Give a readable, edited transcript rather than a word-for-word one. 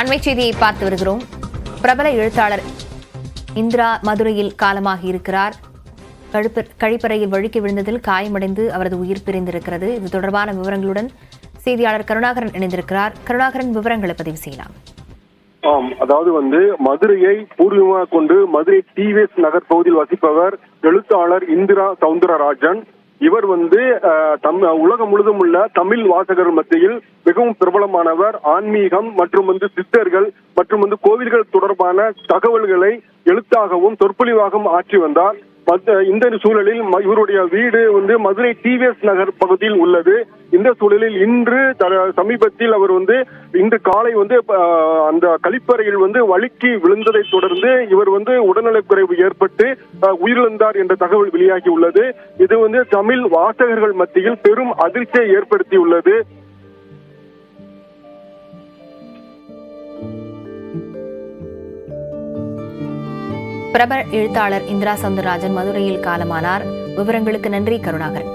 அண்மை செய்தியை பார்த்து வருகிறோம். பிரபல எழுத்தாளர் இந்திரா மதுரையில் காலமாகி இருக்கிறார். கழிப்பறையில் வழுக்கி விழுந்ததில் காயமடைந்து அவரது உயிர் பிரிந்திருக்கிறது. இது தொடர்பான விவரங்களுடன் செய்தியாளர் கருணாகரன் இணைந்திருக்கிறார். கருணாகரன், விவரங்களை பதிவு செய்யலாம். அதாவது மதுரையை பூர்வீகமாக கொண்டு மதுரை டிவிஎஸ் நகர் பகுதியில் வசிப்பவர் எழுத்தாளர் இந்திரா சவுந்தரராஜன். இவர் உலகம் முழுதும் உள்ள தமிழ் வாசகர் மத்தியில் மிகவும் பிரபலமானவர். ஆன்மீகம் மற்றும் சித்தர்கள் மற்றும் கோவில்கள் தொடர்பான தகவல்களை எழுத்தாகவும் சொற்பொழிவாகவும் ஆற்றி வந்தார். இந்த சூழலில் இவருடைய வீடு மதுரை டிவிஎஸ் நகர் பகுதியில் உள்ளது. இந்த சூழலில் இன்று சமீபத்தில் அவர் இன்று காலை அந்த கழிப்பறையில் வழுக்கி விழுந்ததை தொடர்ந்து இவர் உடல்நலக்குறைவு ஏற்பட்டு உயிரிழந்தார் என்ற தகவல் வெளியாகி உள்ளது. இது தமிழ் வாசகர்கள் மத்தியில் பெரும் அதிர்ச்சியை ஏற்படுத்தியுள்ளது. பிரபல எழுத்தாளர் இந்திரா சவுந்தரராஜன் மதுரையில் காலமானார். விவரங்களுக்கு நன்றி கருணாகரன்.